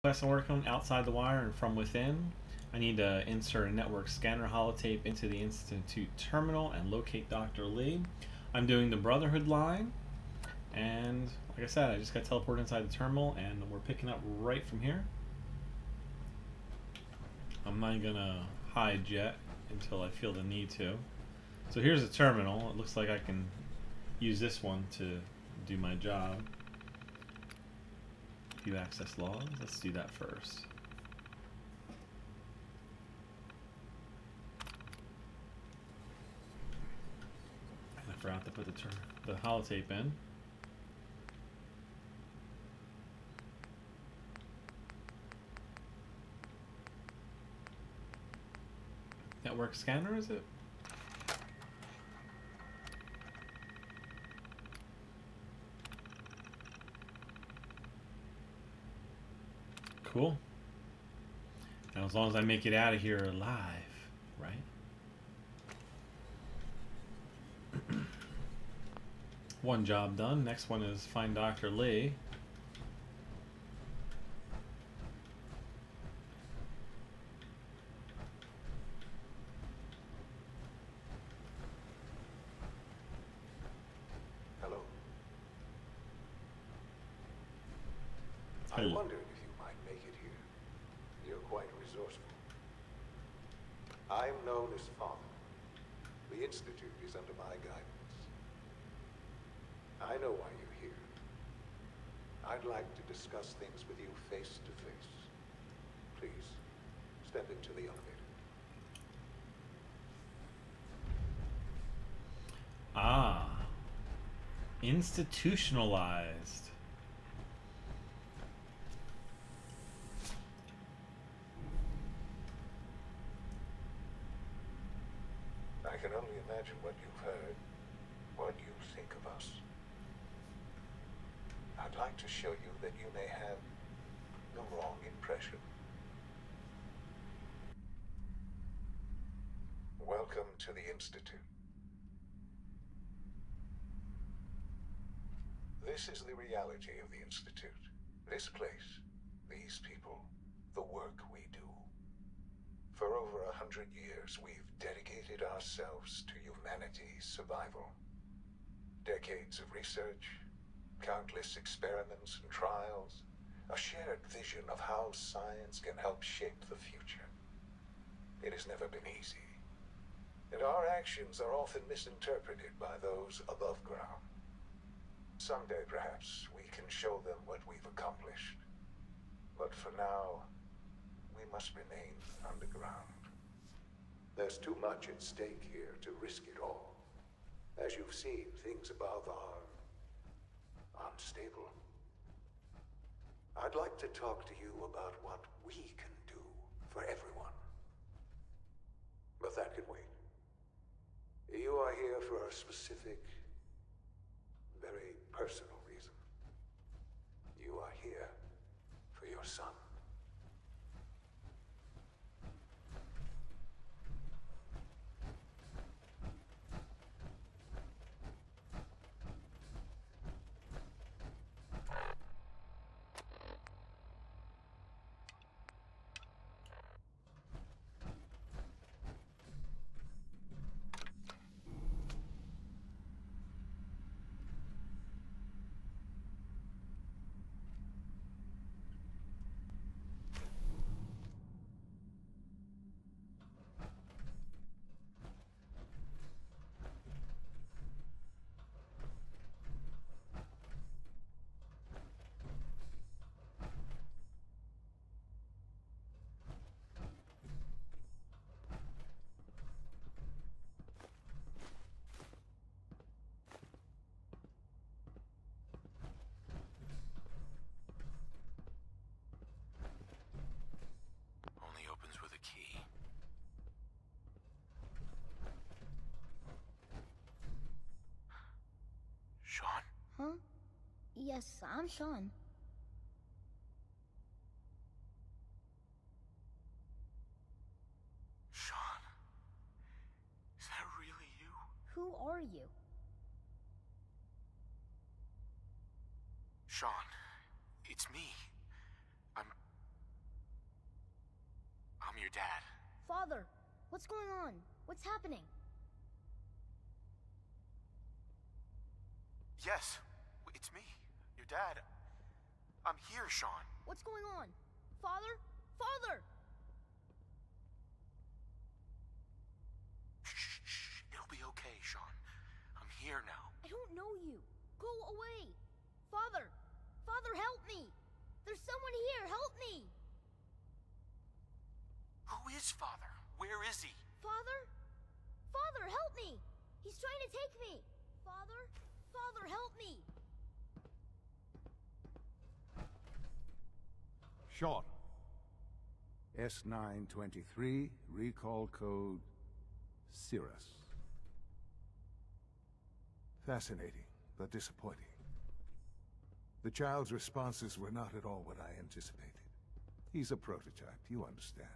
Quest I'm working on outside the wire and from within. I need to insert a network scanner holotape into the Institute terminal and locate Dr. Lee. I'm doing the Brotherhood line, and like I said, I just got teleported inside the terminal, and we're picking up right from here. I'm not gonna hide yet until I feel the need to. So here's the terminal. It looks like I can use this one to do my job. View access logs. Let's do that first. And I forgot to put the holotape in. Network scanner, is it? Cool. Now, as long as I make it out of here alive, right? One job done. Next one is find Dr. Lee. Hello. I wondered if you might make it here. You're quite resourceful. I'm known as Father. The Institute is under my guidance. I know why you're here. I'd like to discuss things with you face to face. Please, step into the elevator. Ah. Institutionalized. I can only imagine what you've heard, what you think of us. I'd like to show you that you may have the wrong impression. Welcome to the Institute. This is the reality of the Institute. This place, these people, the work we do. For over 100 years, we've dedicated ourselves to humanity's survival. Decades of research, countless experiments and trials, a shared vision of how science can help shape the future. It has never been easy, and our actions are often misinterpreted by those above ground. Someday, perhaps, we can show them what we've accomplished. But for now, we must remain underground. There's too much at stake here to risk it all. As you've seen, things above are unstable. I'd like to talk to you about what we can do for everyone. But that can wait. You are here for a specific, very personal reason. You are here for your son. Huh? Yes, I'm Sean. Sean? Is that really you? Who are you? Sean, it's me. I'm your dad. Father, what's going on? What's happening? Yes, it's me, your dad. I'm here, Sean. What's going on? Father? Father! Shh. It'll be okay, Sean. I'm here now. I don't know you. Go away. Father! Father, help me! There's someone here, help me! Who is Father? Where is he? Father? Father, help me! He's trying to take me! Father? Father, help me! Sean. S923, recall code Cirrus. Fascinating, but disappointing. The child's responses were not at all what I anticipated. He's a prototype, you understand.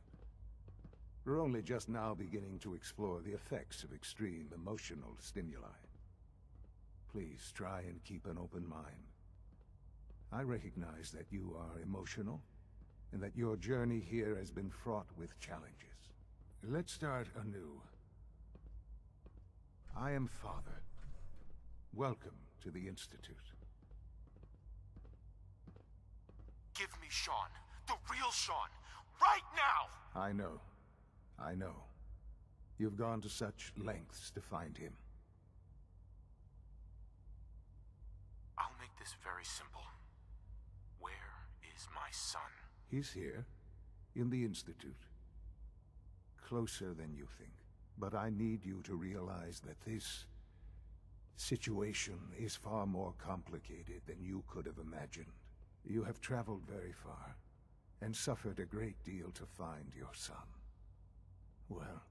We're only just now beginning to explore the effects of extreme emotional stimuli. Please try and keep an open mind. I recognize that you are emotional, and that your journey here has been fraught with challenges. Let's start anew. I am Father. Welcome to the Institute. Give me Sean. The real Sean. Right now! I know. You've gone to such lengths to find him. I'll make this very simple. Where is my son? He's here, in the Institute. Closer than you think. But I need you to realize that this situation is far more complicated than you could have imagined. You have traveled very far, and suffered a great deal to find your son. Well,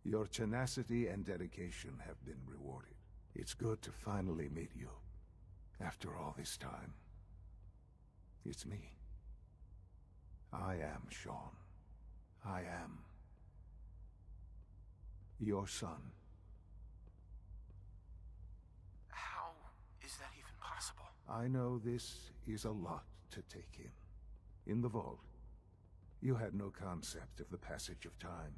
your tenacity and dedication have been rewarded. It's good to finally meet you, after all this time. It's me. I am Sean. I am your son. How is that even possible? I know this is a lot to take in. In the vault, you had no concept of the passage of time.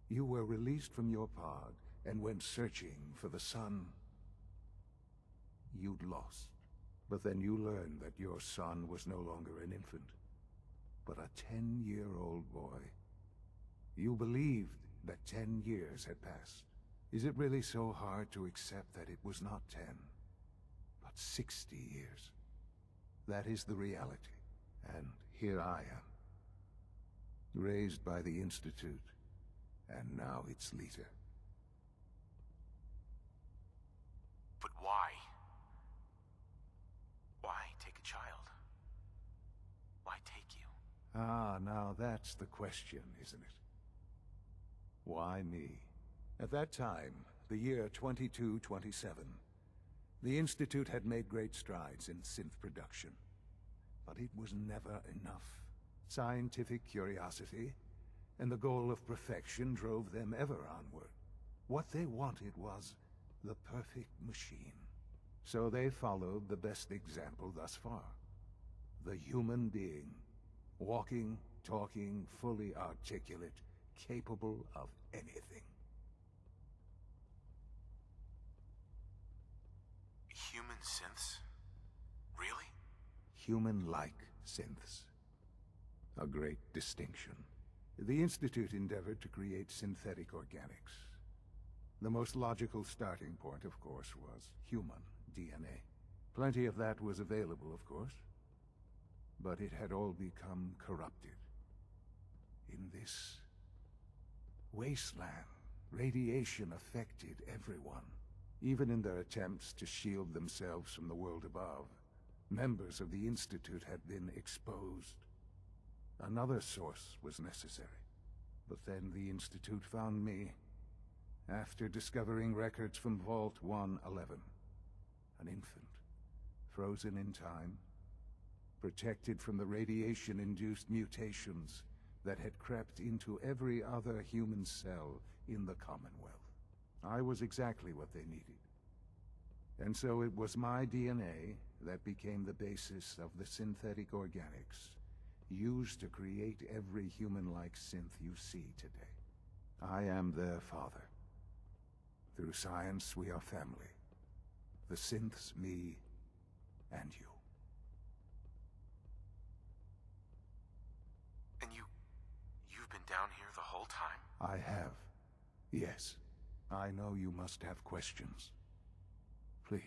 You were released from your pod and went searching for the son you'd lost. But then you learned that your son was no longer an infant, but a 10-year-old boy. You believed that 10 years had passed. Is it really so hard to accept that it was not 10, but 60 years? That is the reality. And here I am, raised by the Institute, and now its leader. But why? Why take a child? Why take you? Ah, now that's the question, isn't it? Why me? At that time, the year 2227, the Institute had made great strides in synth production. But it was never enough. Scientific curiosity and the goal of perfection drove them ever onward. What they wanted was the perfect machine. So they followed the best example thus far. The human being. Walking, talking, fully articulate, capable of anything. Human synths? Really? Human-like synths. A great distinction. The Institute endeavored to create synthetic organics. The most logical starting point, of course, was human DNA. Plenty of that was available, of course. But it had all become corrupted. In this wasteland, radiation affected everyone. Even in their attempts to shield themselves from the world above, members of the Institute had been exposed. Another source was necessary. But then the Institute found me, after discovering records from Vault 111. An infant, frozen in time, protected from the radiation-induced mutations that had crept into every other human cell in the Commonwealth. I was exactly what they needed. And so it was my DNA that became the basis of the synthetic organics used to create every human-like synth you see today. I am their father. Through science, we are family. The synths, me, and you. And you've been down here the whole time? I have. Yes. I know you must have questions. Please.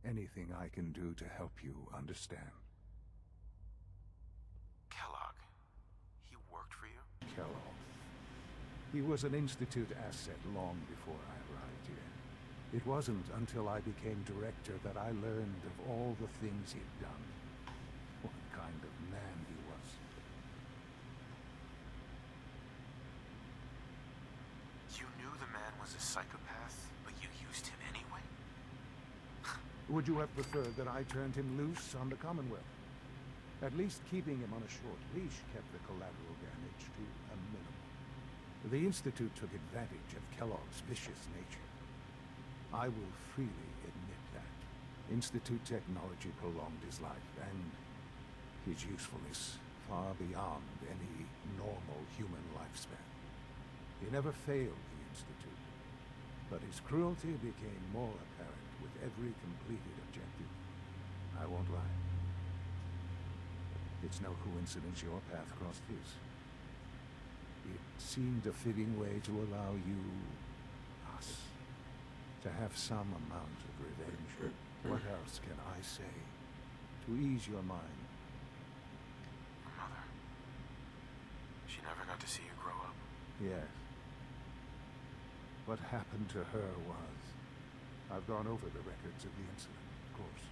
Anything I can do to help you understand. Kellogg. He worked for you? Kellogg. He was an Institute asset long before I arrived here. It wasn't until I became director that I learned of all the things he'd done. What kind of man he was. You knew the man was a psychopath, but you used him anyway? Would you have preferred that I turned him loose on the Commonwealth? At least keeping him on a short leash kept the collateral damage to a minimum. The Institute took advantage of Kellogg's vicious nature. I will freely admit that. Institute technology prolonged his life, and his usefulness far beyond any normal human lifespan. He never failed the Institute, but his cruelty became more apparent with every completed objective. I won't lie. It's no coincidence your path crossed his. It seemed a fitting way to allow you, us, to have some amount of revenge. What else can I say to ease your mind? Your mother. She never got to see you grow up. Yes. What happened to her was... I've gone over the records of the incident, of course.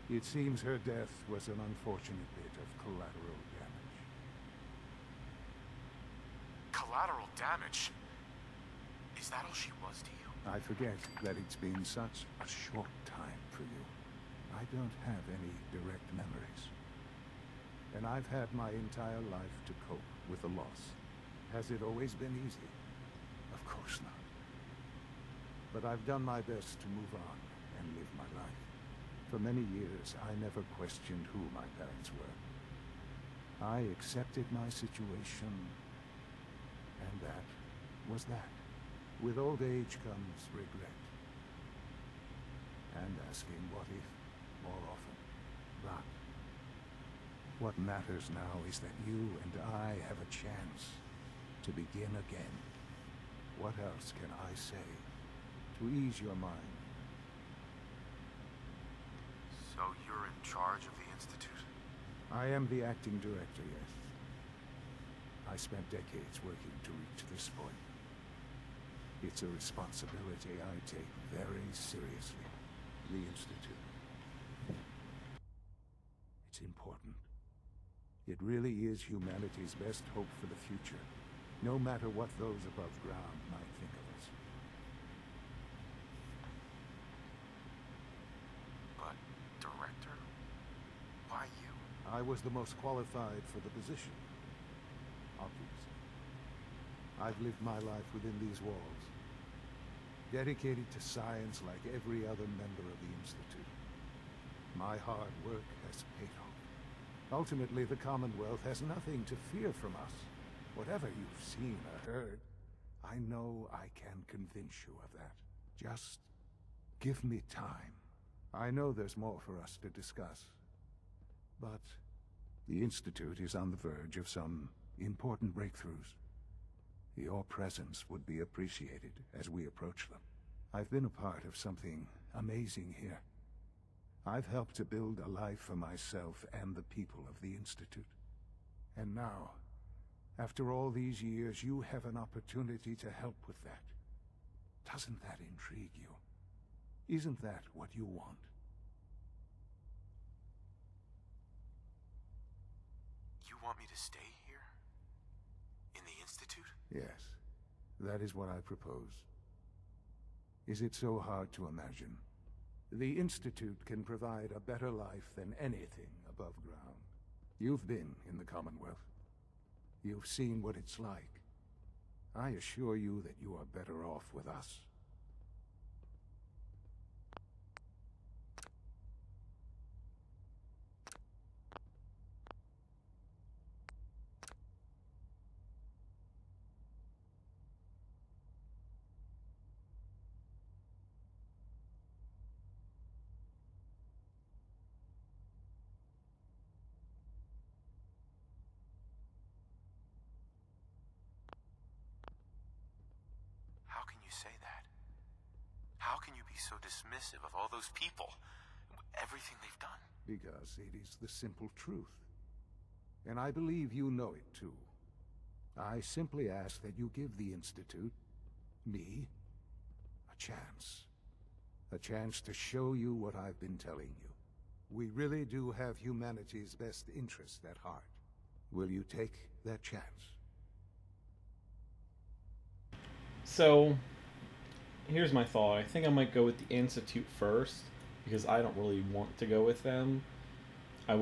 It seems her death was an unfortunate bit of collateral damage. Collateral damage? Is that all she was to you? I forget that it's been such a short time for you. I don't have any direct memories. And I've had my entire life to cope with the loss. Has it always been easy? Of course not. But I've done my best to move on and live my life. For many years, I never questioned who my parents were. I accepted my situation, and that was that. With old age comes regret. And asking what if more often. But what matters now is that you and I have a chance to begin again. What else can I say to ease your mind? So you're in charge of the Institute? I am the acting director, yes. I spent decades working to reach this point. It's a responsibility I take very seriously. The Institute. It's important. It really is humanity's best hope for the future, no matter what those above ground might think of us. But, director? Why you? I was the most qualified for the position, obviously. I've lived my life within these walls, dedicated to science like every other member of the Institute. My hard work has paid off. Ultimately, the Commonwealth has nothing to fear from us. Whatever you've seen or heard, I know I can convince you of that. Just give me time. I know there's more for us to discuss. But the Institute is on the verge of some important breakthroughs. Your presence would be appreciated as we approach them. I've been a part of something amazing here. I've helped to build a life for myself and the people of the Institute. And now, after all these years, you have an opportunity to help with that. Doesn't that intrigue you? Isn't that what you want? You want me to stay here? In the Institute? Yes, that is what I propose. Is it so hard to imagine? The Institute can provide a better life than anything above ground. You've been in the Commonwealth. You've seen what it's like. I assure you that you are better off with us. be so dismissive of all those people? Everything they've done? Because it is the simple truth. And I believe you know it too. I simply ask that you give the Institute, me, a chance. A chance to show you what I've been telling you. We really do have humanity's best interest at heart. Will you take that chance? So, here's my thought. I think I might go with the Institute first, because I don't really want to go with them. I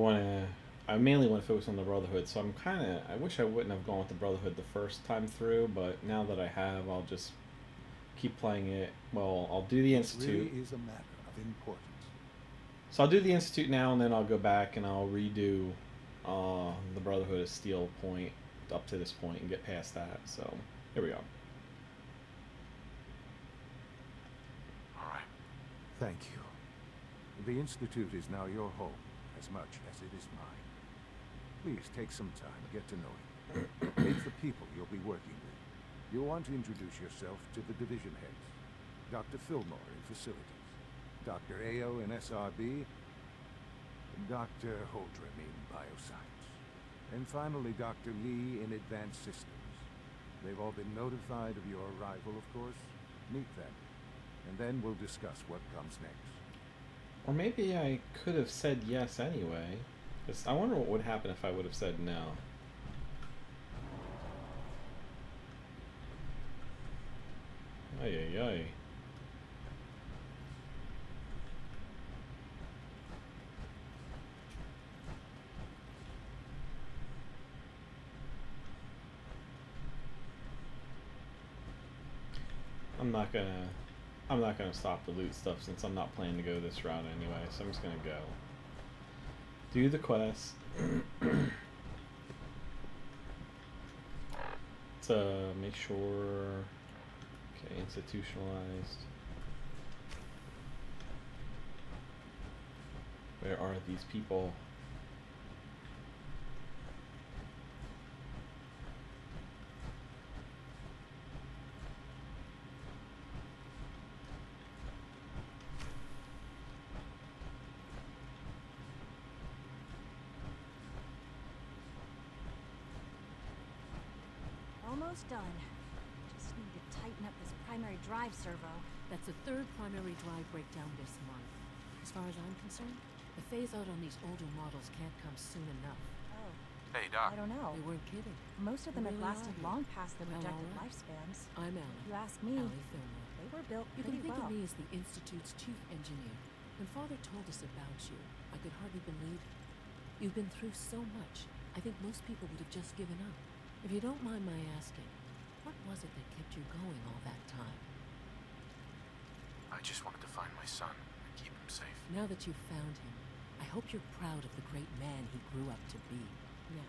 mainly want to focus on the Brotherhood, so I wish I wouldn't have gone with the Brotherhood the first time through, but now that I have, I'll just keep playing it. Well, I'll do the Institute. It really is a matter of importance. So I'll do the Institute now, and then I'll go back and I'll redo the Brotherhood of Steel point up to this point and get past that. So, here we go. Alright. Thank you. The Institute is now your home, as much as it is mine. Please take some time, get to know it. Meet the people you'll be working with. You'll want to introduce yourself to the division heads. Dr. Fillmore in Facilities, Dr. Ao in SRB, and Dr. Holdren in Bioscience. And finally, Dr. Lee in Advanced Systems. They've all been notified of your arrival, of course. Meet them, and then we'll discuss what comes next. Or maybe I could have said yes anyway. 'Cause I wonder what would happen if I would have said no. Ay, ay, ay. I'm not gonna stop to loot stuff since I'm not planning to go this route anyway, so I'm just gonna go. Do the quest. To make sure. Okay, institutionalized. Where are these people? Almost done. Just need to tighten up this primary drive servo. That's the third primary drive breakdown this month. As far as I'm concerned, the phase-out on these older models can't come soon enough. Oh, Hey, I Doc. don't know. They weren't kidding. Most of them have They really lasted are. long past their Well, projected all right. lifespans. I'm If Allie. you ask me, Allie Fillmore. they were built You pretty can think well. of me as the Institute's chief engineer. When Father told us about you, I could hardly believe it. You've been through so much, I think most people would have just given up. If you don't mind my asking, what was it that kept you going all that time? I just wanted to find my son and keep him safe. Now that you've found him, I hope you're proud of the great man he grew up to be. Now,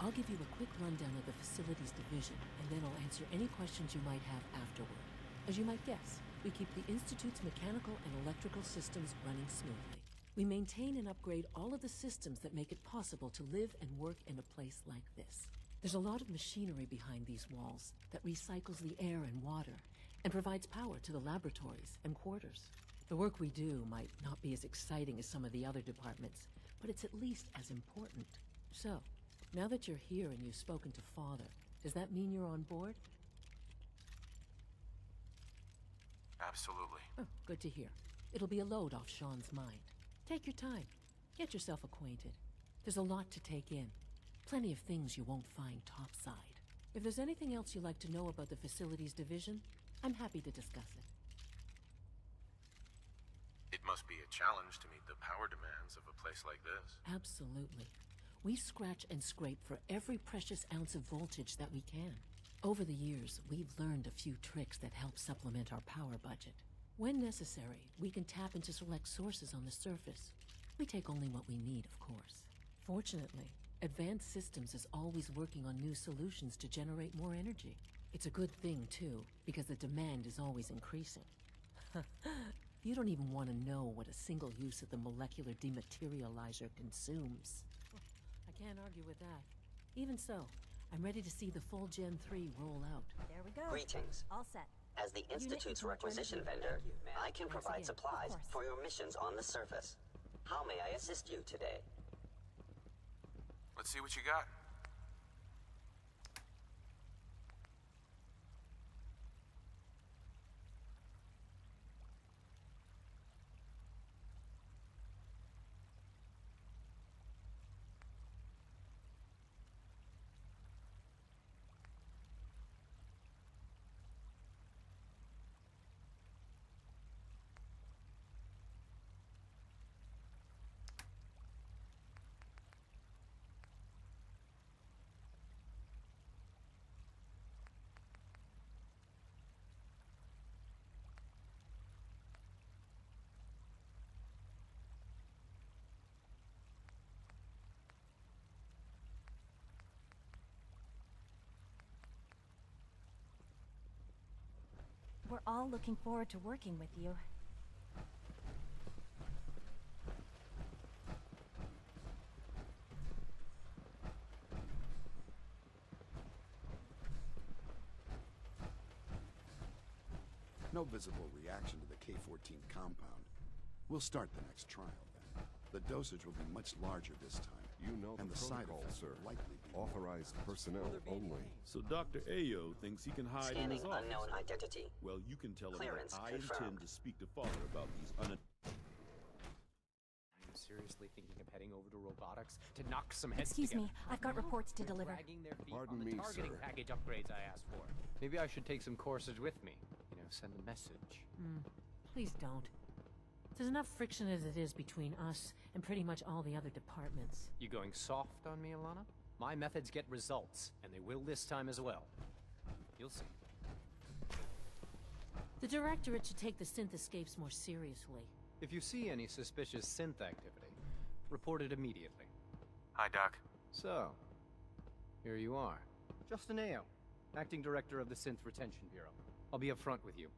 I'll give you a quick rundown of the Facilities Division, and then I'll answer any questions you might have afterward. As you might guess, we keep the Institute's mechanical and electrical systems running smoothly. We maintain and upgrade all of the systems that make it possible to live and work in a place like this. There's a lot of machinery behind these walls that recycles the air and water and provides power to the laboratories and quarters. The work we do might not be as exciting as some of the other departments, but it's at least as important. So, now that you're here and you've spoken to Father, does that mean you're on board? Absolutely. Oh, good to hear. It'll be a load off Sean's mind. Take your time. Get yourself acquainted. There's a lot to take in. Plenty of things you won't find topside. If there's anything else you'd like to know about the Facilities Division, I'm happy to discuss it. It must be a challenge to meet the power demands of a place like this. Absolutely. We scratch and scrape for every precious ounce of voltage that we can. Over the years, we've learned a few tricks that help supplement our power budget. When necessary, we can tap into select sources on the surface. We take only what we need, of course. Fortunately, Advanced Systems is always working on new solutions to generate more energy. It's a good thing, too, because the demand is always increasing. You don't even want to know what a single use of the molecular dematerializer consumes. I can't argue with that. Even so, I'm ready to see the full Gen 3 roll out. There we go. Greetings. All set. As the Institute's requisition vendor, I can provide supplies for your missions on the surface. How may I assist you today? Let's see what you got. We're all looking forward to working with you. No visible reaction to the K-14 compound. We'll start the next trial then. The dosage will be much larger this time. You know and the the side protocol, effects sir. will likely be Authorized personnel only. So Dr. Ayo thinks he can hide in Scanning his office. unknown identity. Well, you can tell him Clearance that I confirmed. intend to speak to Father about these Are you seriously thinking of heading over to robotics to knock some heads Excuse together? me, I've got reports to deliver. Dragging their feet Pardon on the me, targeting sir. package upgrades I asked for. Maybe I should take some courses with me. You know, send a message. Please don't. There's enough friction as it is between us and pretty much all the other departments. You going soft on me, Alana? My methods get results, and they will this time as well. You'll see. The Directorate should take the synth escapes more seriously. If you see any suspicious synth activity, report it immediately. Hi, Doc. So, here you are. Justin Ayo, Acting Director of the Synth Retention Bureau. I'll be upfront with you.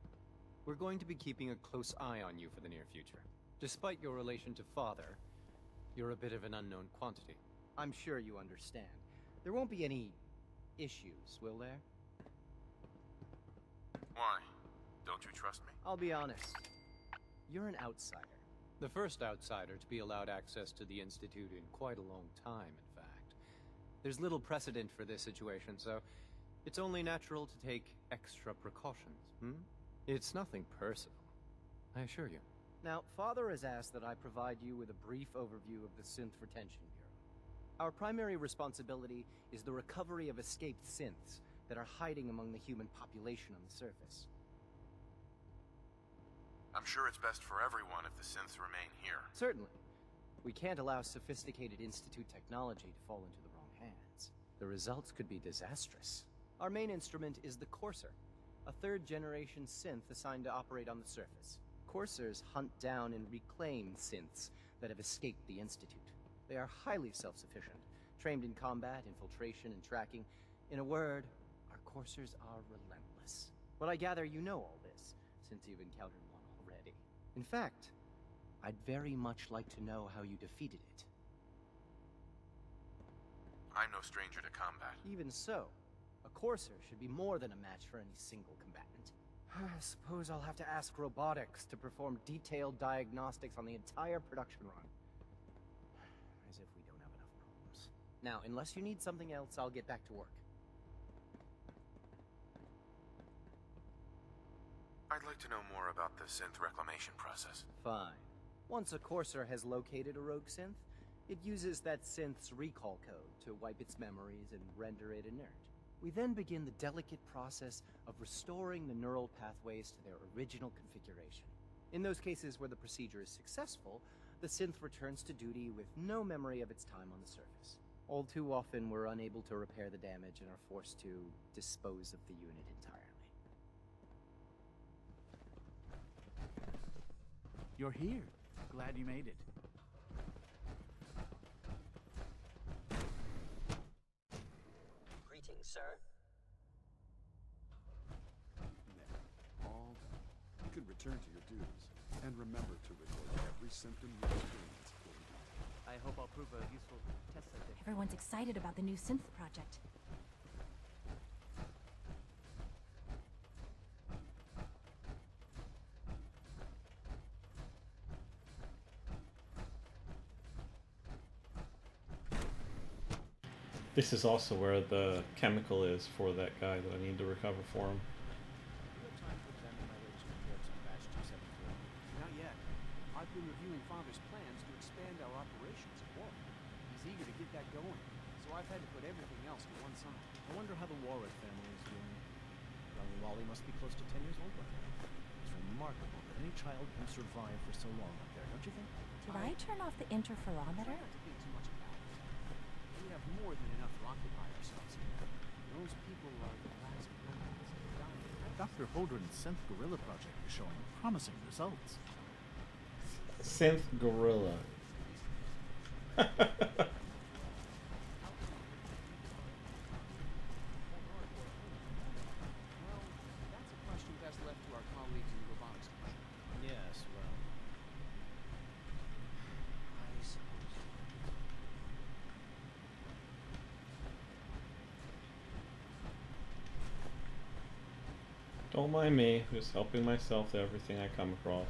We're going to be keeping a close eye on you for the near future. Despite your relation to Father, you're a bit of an unknown quantity. I'm sure you understand. There won't be any issues, will there? Why? Don't you trust me? I'll be honest. You're an outsider. The first outsider to be allowed access to the Institute in quite a long time, in fact. There's little precedent for this situation, so it's only natural to take extra precautions, It's nothing personal, I assure you. Now, Father has asked that I provide you with a brief overview of the Synth Retention Bureau. Our primary responsibility is the recovery of escaped synths that are hiding among the human population on the surface. I'm sure it's best for everyone if the synths remain here. Certainly. We can't allow sophisticated Institute technology to fall into the wrong hands. The results could be disastrous. Our main instrument is the Courser, a third-generation synth assigned to operate on the surface. Coursers hunt down and reclaim synths that have escaped the Institute. They are highly self-sufficient, trained in combat, infiltration, and tracking. In a word, our Coursers are relentless. But I gather you know all this, since you've encountered one already. In fact, I'd very much like to know how you defeated it. I'm no stranger to combat. Even so, a Courser should be more than a match for any single combatant. I suppose I'll have to ask robotics to perform detailed diagnostics on the entire production run. As if we don't have enough problems. Now, unless you need something else, I'll get back to work. I'd like to know more about the synth reclamation process. Fine. Once a Courser has located a rogue synth, it uses that synth's recall code to wipe its memories and render it inert. We then begin the delicate process of restoring the neural pathways to their original configuration. In those cases where the procedure is successful, the synth returns to duty with no memory of its time on the surface. All too often, we're unable to repair the damage and are forced to dispose of the unit entirely. You're here. Glad you made it. Greetings, sir. There. All done. You can return to your duties. And remember to record every symptom you experience. I hope I'll prove a useful test subject. Everyone's excited about the new synth project. This is also where the chemical is for that guy that I need to recover for him. Not yet. I've been reviewing Father's plans to expand our operations at Warwick. He's eager to get that going, so I've had to put everything else to one side. I wonder how the Warwick family is doing. Young Wally must be close to 10 years old right now. It's remarkable that any child can survive for so long up there, don't you think? Did I turn off the interferometer? Try not to think too much about it. We have more than enough to occupy ourselves here. Those people are the last remnants of dying. Dr. Holdren's Synth Gorilla project is showing promising results. Synth Gorilla. That's a question best left to our colleagues in the robotics division. Yes, well... I suppose. Don't mind me, just helping myself to everything I come across.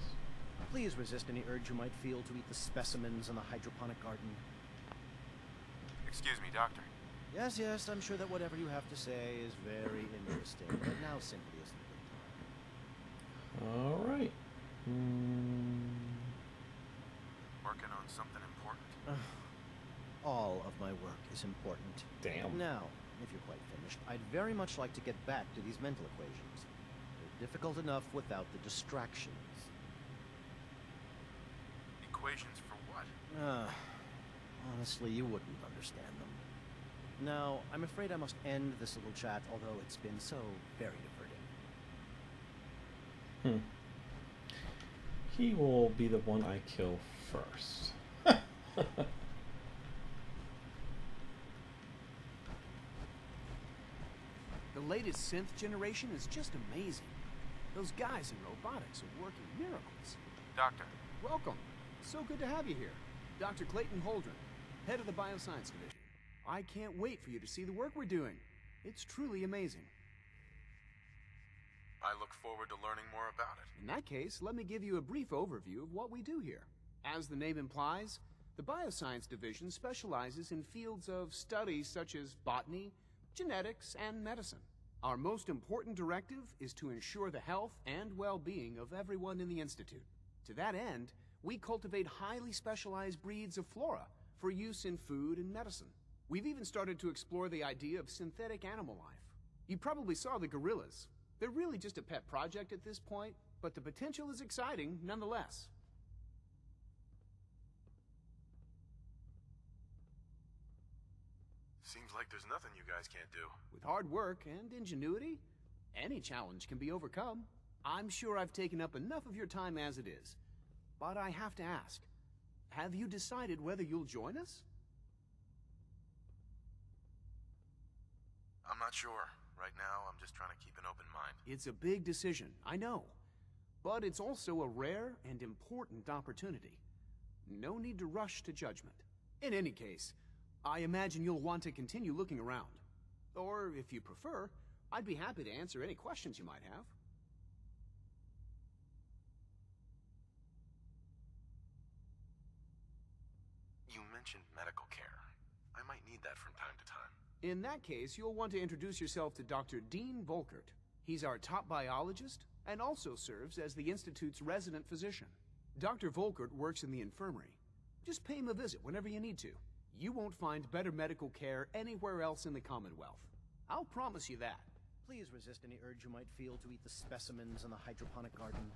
Please resist any urge you might feel to eat the specimens in the hydroponic garden. Excuse me, Doctor. Yes, yes, I'm sure that whatever you have to say is very interesting, but now simply isn't the time. Alright. Working on something important? All of my work is important. Damn. Now, if you're quite finished, I'd very much like to get back to these mental equations. They're difficult enough without the distractions. Equations for what? Honestly, you wouldn't understand them. Now, I'm afraid I must end this little chat, although it's been so very diverting. He will be the one I kill first. The latest synth generation is just amazing. Those guys in robotics are working miracles. Doctor. Welcome. So good to have you here. Dr. Clayton Holdren, head of the Bioscience Division. I can't wait for you to see the work we're doing. It's truly amazing. I look forward to learning more about it. In that case, let me give you a brief overview of what we do here. As the name implies, the Bioscience Division specializes in fields of study such as botany, genetics, and medicine. Our most important directive is to ensure the health and well-being of everyone in the Institute. To that end, we cultivate highly specialized breeds of flora for use in food and medicine. We've even started to explore the idea of synthetic animal life. You probably saw the gorillas. They're really just a pet project at this point, but the potential is exciting nonetheless. Seems like there's nothing you guys can't do. With hard work and ingenuity, any challenge can be overcome. I'm sure I've taken up enough of your time as it is. But I have to ask, have you decided whether you'll join us? I'm not sure. Right now, I'm just trying to keep an open mind. It's a big decision, I know. But it's also a rare and important opportunity. No need to rush to judgment. In any case, I imagine you'll want to continue looking around. Or, if you prefer, I'd be happy to answer any questions you might have. You mentioned medical care. I might need that from time to time. In that case, you'll want to introduce yourself to Dr. Dean Volkert. He's our top biologist and also serves as the Institute's resident physician. Dr. Volkert works in the infirmary. Just pay him a visit whenever you need to. You won't find better medical care anywhere else in the Commonwealth. I'll promise you that. Please resist any urge you might feel to eat the specimens in the hydroponic garden.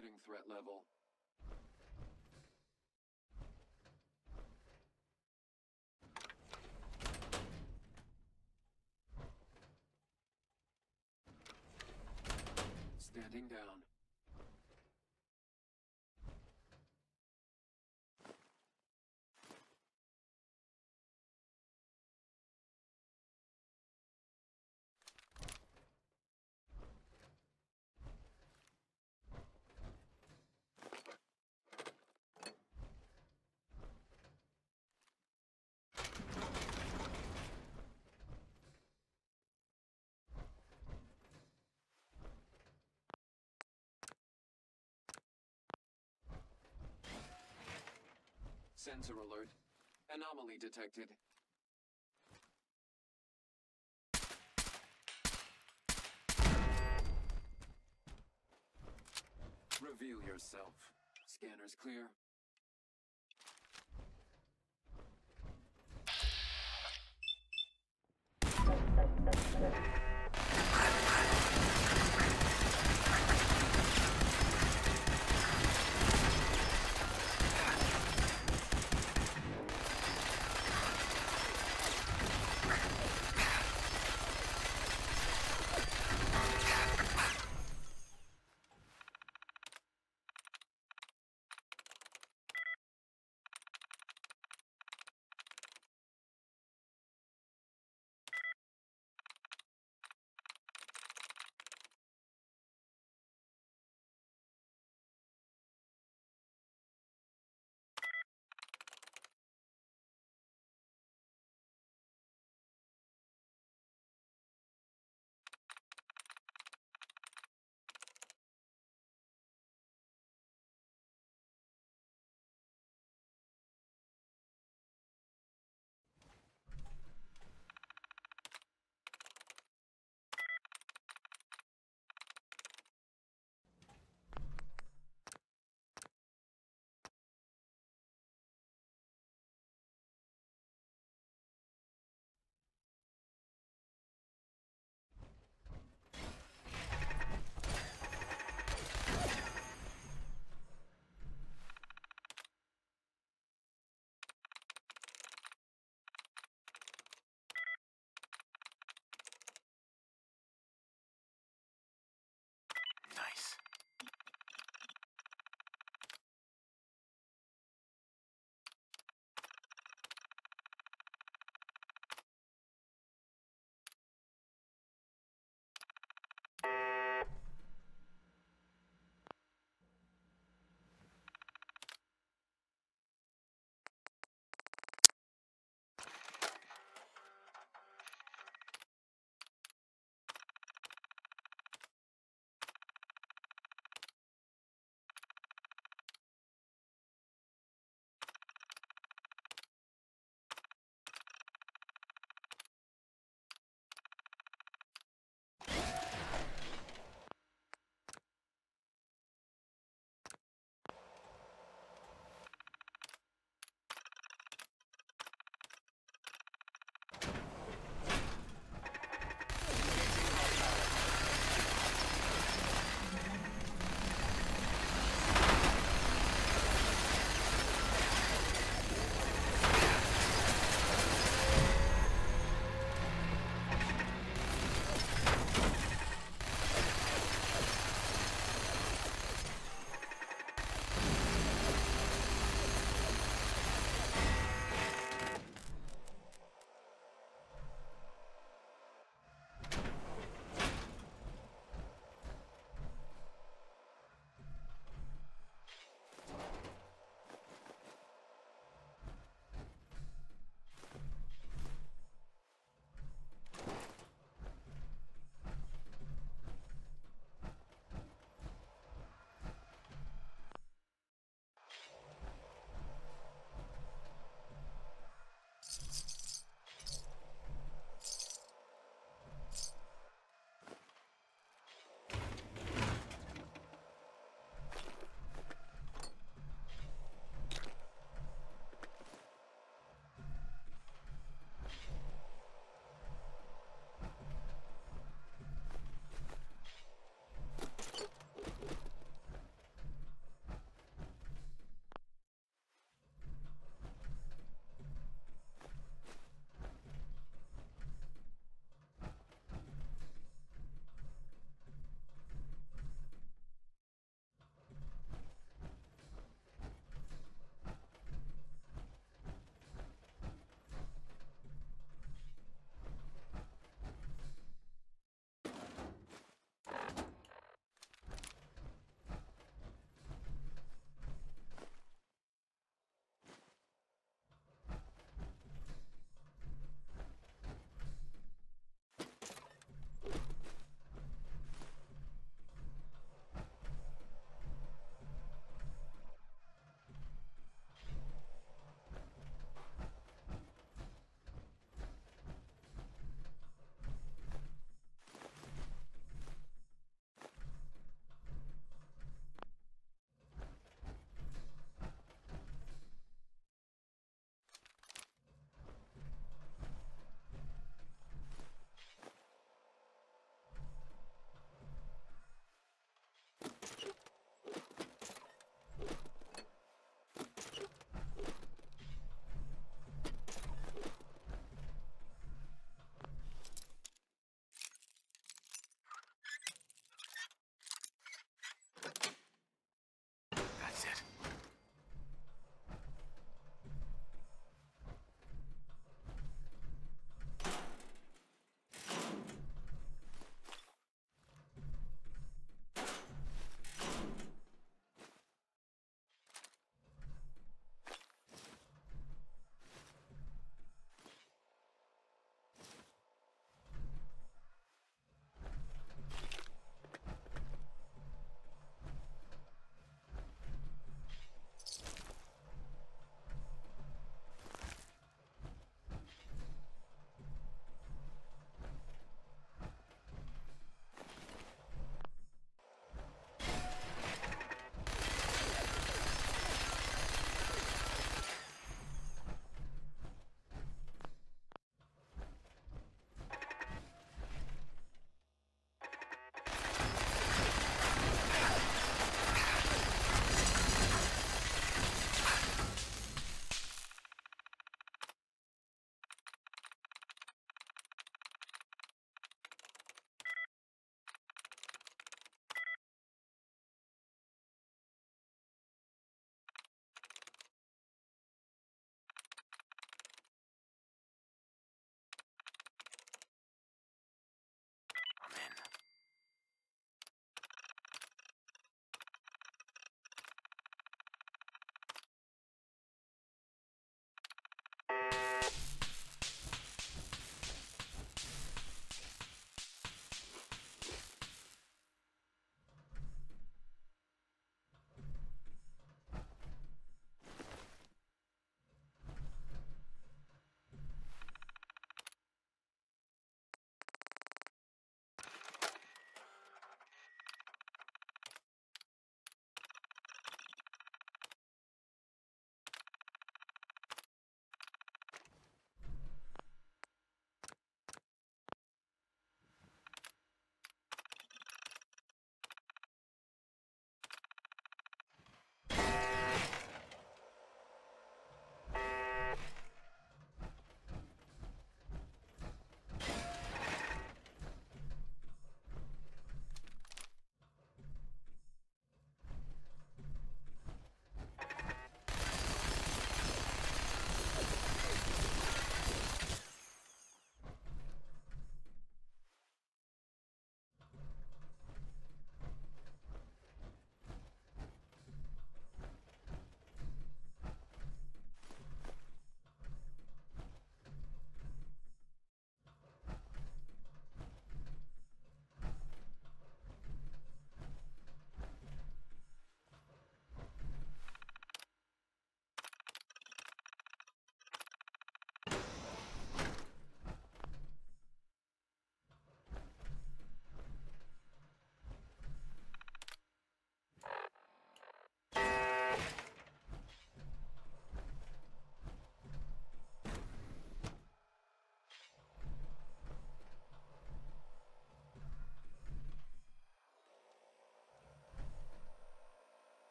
Setting threat level. Standing down. Sensor alert. Anomaly detected. Reveal yourself. Scanner's clear.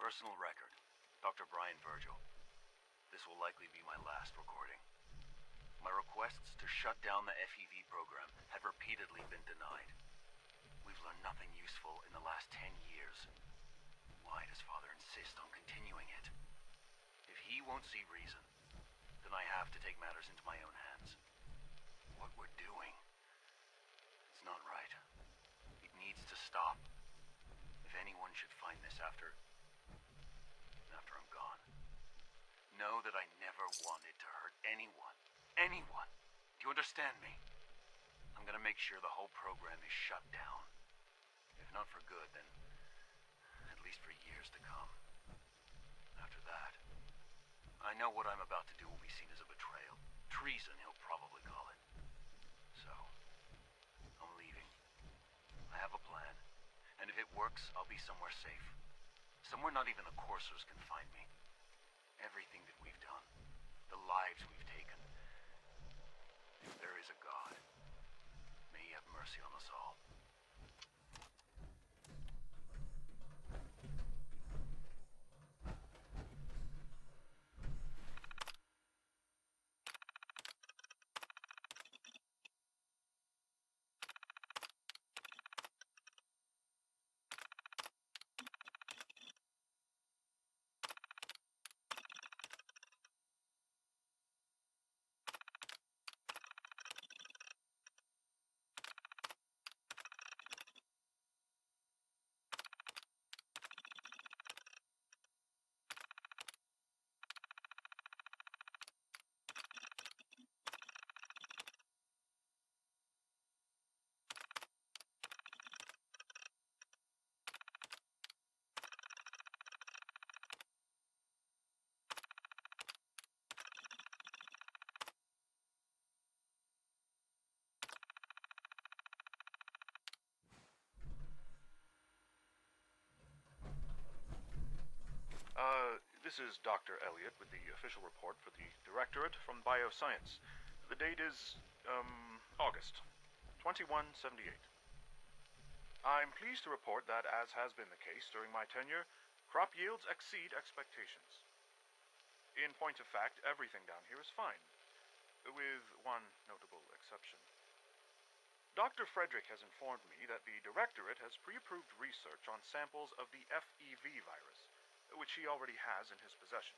Personal record. Dr. Brian Virgil. This will likely be my last recording. My requests to shut down the FEV program have repeatedly been denied. We've learned nothing useful in the last 10 years. Why does Father insist on continuing it? If he won't see reason, then I have to take matters into my own hands. What we're doing, it's not right. It needs to stop. If anyone should find this after I'm gone, know that I never wanted to hurt anyone. Anyone. Do you understand me? I'm gonna make sure the whole program is shut down. If not for good, then at least for years to come. After that, I know what I'm about to do will be seen as a betrayal. Treason, he'll probably call it. So, I'm leaving. I have a plan, and if it works, I'll be somewhere safe. Somewhere not even the coursers can find me. Everything that we've done, the lives we've taken. If there is a God, may he have mercy on us all. This is Dr. Elliot with the official report for the Directorate from Bioscience. The date is, August 2178. I'm pleased to report that, as has been the case during my tenure, crop yields exceed expectations. In point of fact, everything down here is fine, with one notable exception. Dr. Frederick has informed me that the Directorate has pre-approved research on samples of the FEV virus, which he already has in his possession.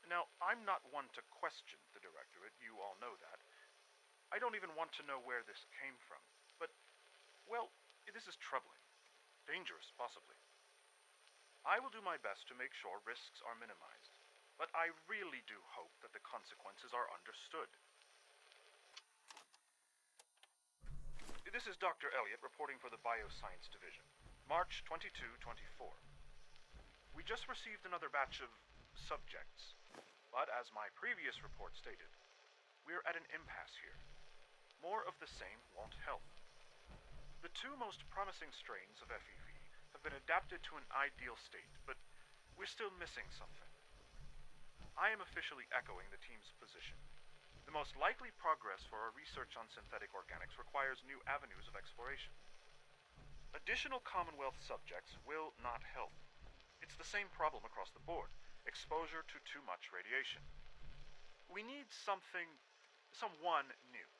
Now, I'm not one to question the Directorate, you all know that. I don't even want to know where this came from, but, well, this is troubling. Dangerous, possibly. I will do my best to make sure risks are minimized, but I really do hope that the consequences are understood. This is Dr. Elliot reporting for the Bioscience Division, March 22-24. We just received another batch of subjects, but as my previous report stated, we're at an impasse here. More of the same won't help. The two most promising strains of FEV have been adapted to an ideal state, but we're still missing something. I am officially echoing the team's position. The most likely progress for our research on synthetic organics requires new avenues of exploration. Additional Commonwealth subjects will not help. It's the same problem across the board. Exposure to too much radiation. We need someone new.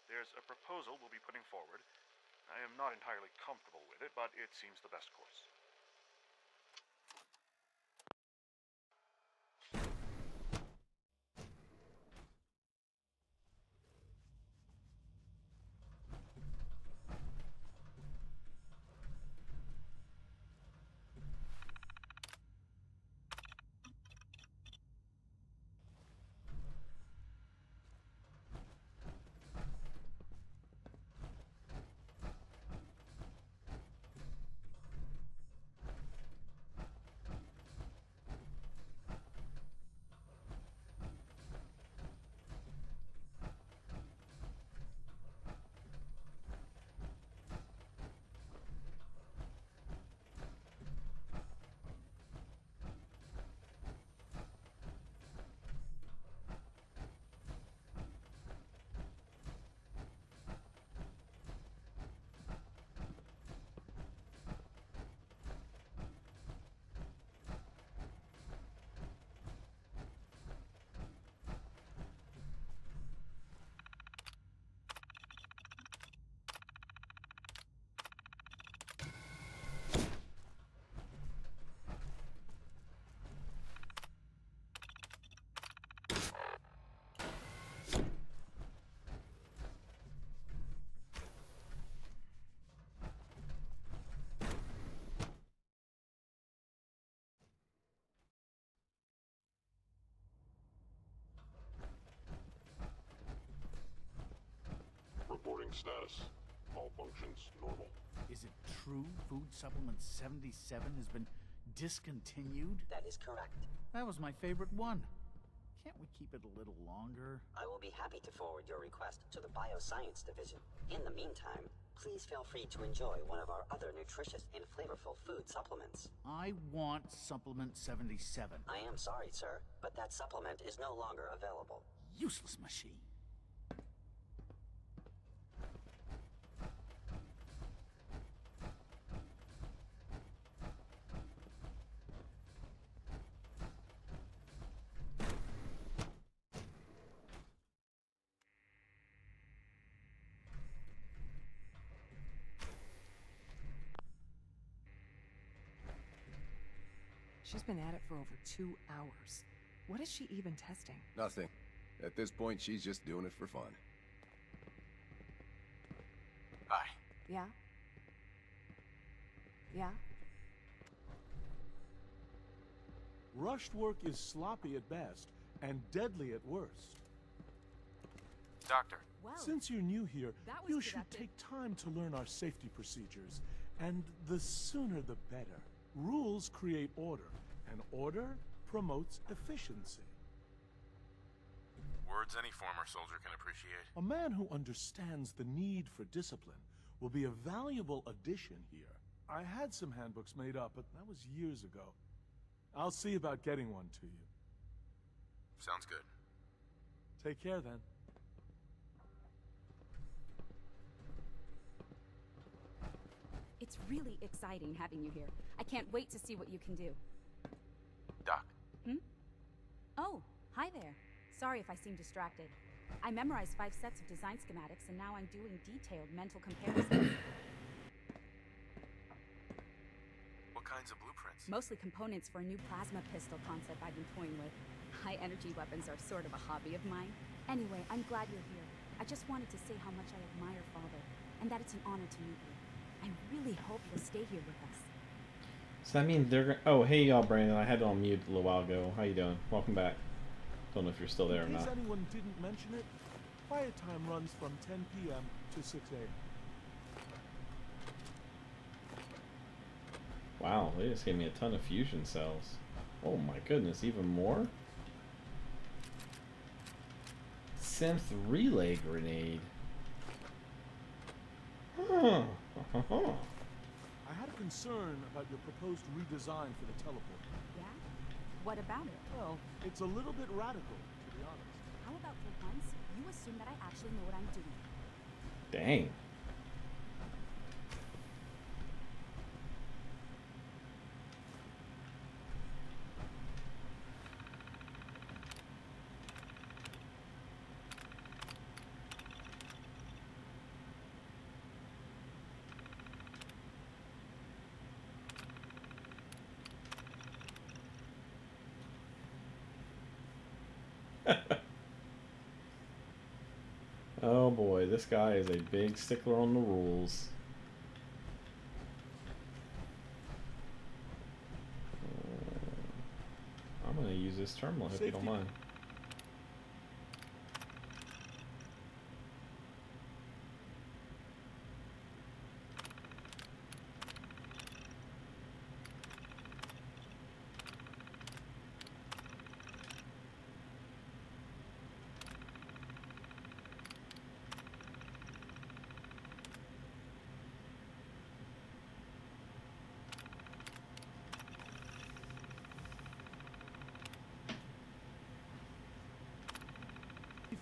There's a proposal we'll be putting forward. I am not entirely comfortable with it, but it seems the best course. status. All functions normal. Is it true food supplement 77 has been discontinued? That is correct. That was my favorite one. Can't we keep it a little longer? I will be happy to forward your request to the Bioscience Division. In the meantime, please feel free to enjoy one of our other nutritious and flavorful food supplements. I want supplement 77. I am sorry, sir, but that supplement is no longer available. Useless machine. She's been at it for over 2 hours. What is she even testing? Nothing. At this point, she's just doing it for fun. Hi. Yeah? Yeah? Rushed work is sloppy at best and deadly at worst. Doctor. Well, since you're new here, that was you should productive. take time to learn our safety procedures. And the sooner the better. Rules create order, and order promotes efficiency. Words any former soldier can appreciate. A man who understands the need for discipline will be a valuable addition here. I had some handbooks made up, but that was years ago. I'll see about getting one to you. Sounds good. Take care, then. It's really exciting having you here. I can't wait to see what you can do. Doc. Oh, hi there. Sorry if I seem distracted. I memorized 5 sets of design schematics, and now I'm doing detailed mental comparisons. What kinds of blueprints? Mostly components for a new plasma pistol concept I've been toying with. High-energy weapons are sort of a hobby of mine. Anyway, I'm glad you're here. I just wanted to say how much I admire Father, and that it's an honor to meet you. I really hope you'll stay here with us. So that means they're gonna... Oh, hey y'all, Brandon. I had it on mute a little while ago. How you doing? Welcome back. Don't know if you're still there or In case not. anyone didn't mention it, quiet time runs from 10 p.m. to 6 a.m. Wow, they just gave me a ton of fusion cells. Oh my goodness, even more? Synth relay grenade. Huh. I had a concern about your proposed redesign for the teleporter. Yeah? What about it? Well, it's a little bit radical, to be honest. How about for once, you assume that I actually know what I'm doing? Dang. Oh boy, this guy is a big stickler on the rules. I'm gonna use this terminal if you don't mind.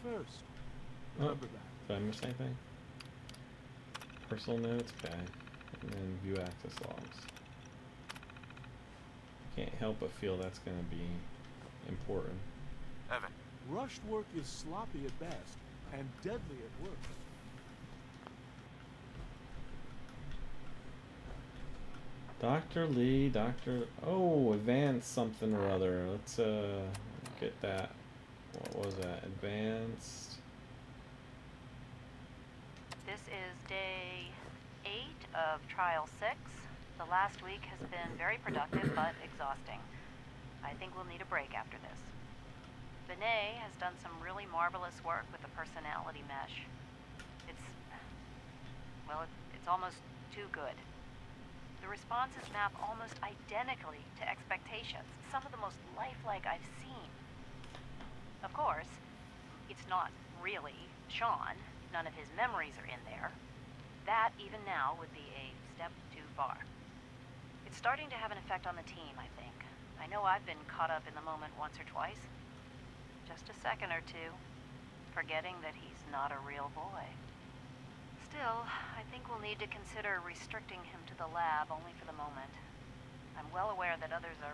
First, Remember that. Did I miss anything? Personal notes, okay. And then view access logs. Can't help but feel that's going to be important. Evan. Rushed work is sloppy at best and deadly at worst. Dr. Lee, Oh, advanced something or other. Let's get that. What was that? Advanced. This is day 8 of Trial 6. The last week has been very productive but exhausting. I think we'll need a break after this. Benet has done some really marvelous work with the personality mesh. It's well, it's almost too good. The responses map almost identically to expectations, some of the most lifelike I've seen. Of course, it's not really Sean. None of his memories are in there. That, even now, would be a step too far. It's starting to have an effect on the team, I think. I know I've been caught up in the moment once or twice. Just a second or two, forgetting that he's not a real boy. Still, I think we'll need to consider restricting him to the lab only for the moment. I'm well aware that others are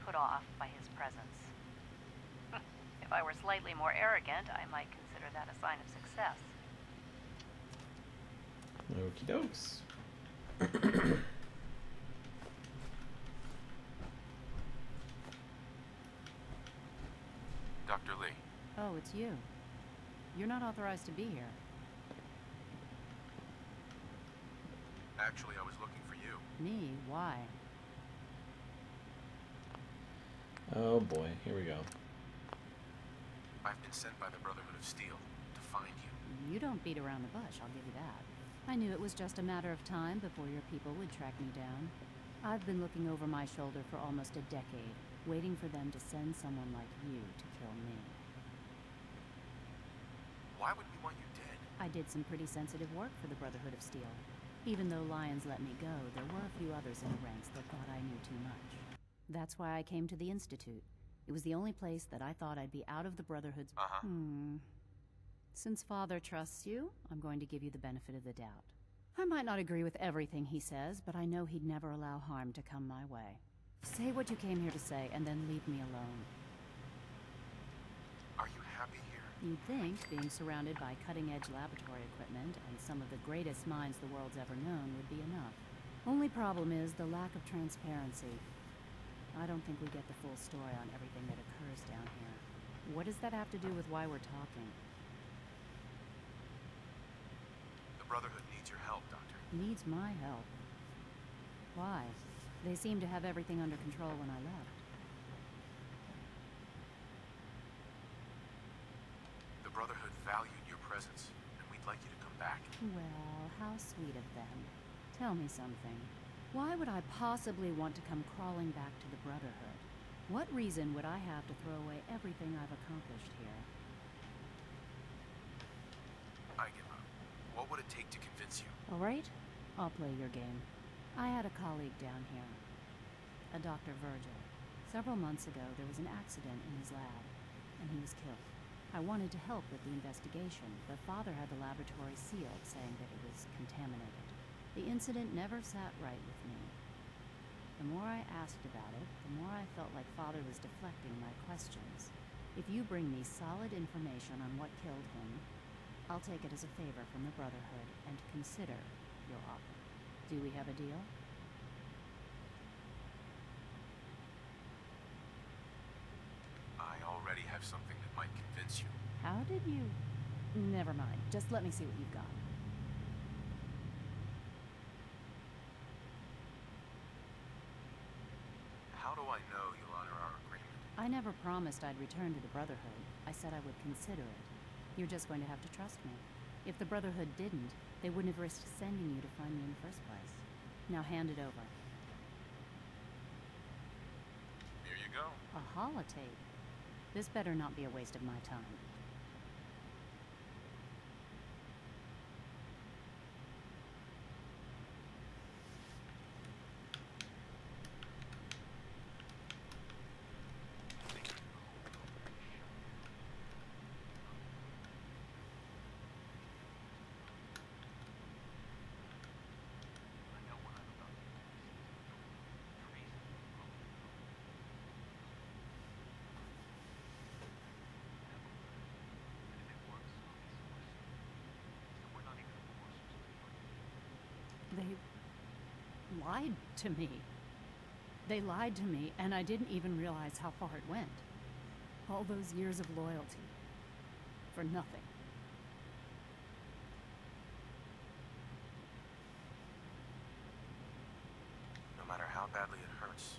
put off by his presence. If I were slightly more arrogant, I might consider that a sign of success. Okie dokes. Dr. Lee. Oh, it's you. You're not authorized to be here. Actually, I was looking for you. Me? Why? Oh boy, here we go. I've been sent by the Brotherhood of Steel to find you. You don't beat around the bush, I'll give you that. I knew it was just a matter of time before your people would track me down. I've been looking over my shoulder for almost a decade, waiting for them to send someone like you to kill me. Why would we want you dead? I did some pretty sensitive work for the Brotherhood of Steel. Even though Lions let me go, there were a few others in the ranks that thought I knew too much. That's why I came to the Institute. It was the only place that I thought I'd be out of the Brotherhood's... Since Father trusts you, I'm going to give you the benefit of the doubt. I might not agree with everything he says, but I know he'd never allow harm to come my way. Say what you came here to say, and then leave me alone. Are you happy here? You'd think being surrounded by cutting-edge laboratory equipment and some of the greatest minds the world's ever known would be enough. Only problem is the lack of transparency. I don't think we get the full story on everything that occurs down here. What does that have to do with why we're talking? The Brotherhood needs your help, Doctor. Needs my help. Why? They seemed to have everything under control when I left. The Brotherhood valued your presence, and we'd like you to come back. Well, how sweet of them. Tell me something. Why would I possibly want to come crawling back to the Brotherhood? What reason would I have to throw away everything I've accomplished here? I give up. What would it take to convince you? All right, I'll play your game. I had a colleague down here, a Dr. Virgil. Several months ago, there was an accident in his lab, and he was killed. I wanted to help with the investigation, but Father had the laboratory sealed, saying that it was contaminated. The incident never sat right with me. The more I asked about it, the more I felt like Father was deflecting my questions. If you bring me solid information on what killed him, I'll take it as a favor from the Brotherhood and consider your offer. Do we have a deal? I already have something that might convince you. How did you... Never mind. Just let me see what you've got. How do I know you'll honor our agreement? I never promised I'd return to the Brotherhood. I said I would consider it. You're just going to have to trust me. If the Brotherhood didn't, they wouldn't have risked sending you to find me in the first place. Now hand it over. Here you go. A holotape. This better not be a waste of my time. They lied to me. They lied to me, and I didn't even realize how far it went. All those years of loyalty. For nothing. No matter how badly it hurts,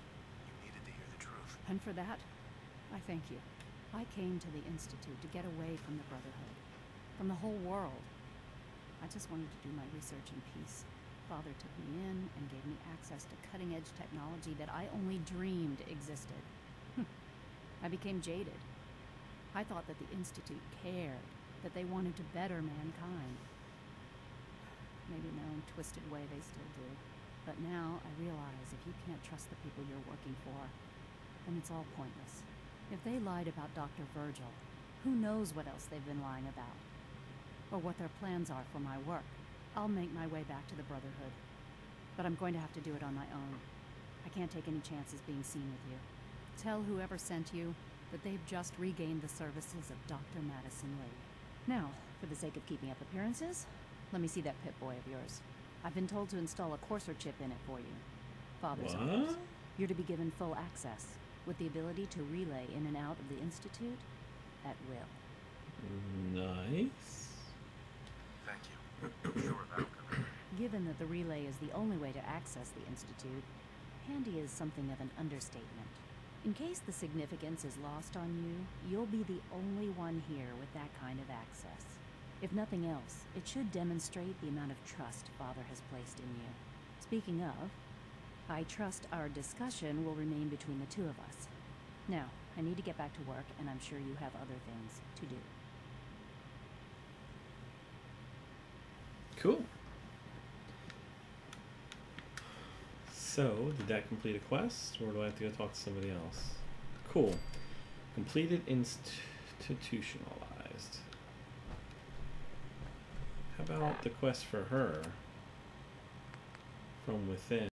you needed to hear the truth. And for that, I thank you. I came to the Institute to get away from the Brotherhood. From the whole world. I just wanted to do my research in peace. Father took me in and gave me access to cutting-edge technology that I only dreamed existed. I became jaded. I thought that the Institute cared, that they wanted to better mankind. Maybe in their own twisted way they still do. But now I realize if you can't trust the people you're working for, then it's all pointless. If they lied about Dr. Virgil, who knows what else they've been lying about? Or what their plans are for my work. I'll make my way back to the Brotherhood. But I'm going to have to do it on my own. I can't take any chances being seen with you. Tell whoever sent you that they've just regained the services of Dr. Madison Lee. Now, for the sake of keeping up appearances, let me see that Pip-Boy of yours. I've been told to install a courser chip in it for you. Father's orders. You're to be given full access, with the ability to relay in and out of the Institute at will. Nice. Thank you. I'm sure that'll come. Given that the relay is the only way to access the Institute, handy is something of an understatement. In case the significance is lost on you, you'll be the only one here with that kind of access. If nothing else, it should demonstrate the amount of trust Father has placed in you. Speaking of, I trust our discussion will remain between the two of us. Now, I need to get back to work, and I'm sure you have other things to do. Cool. So, did that complete a quest, or do I have to go talk to somebody else? Cool. Completed institutionalized. How about the quest for her from within?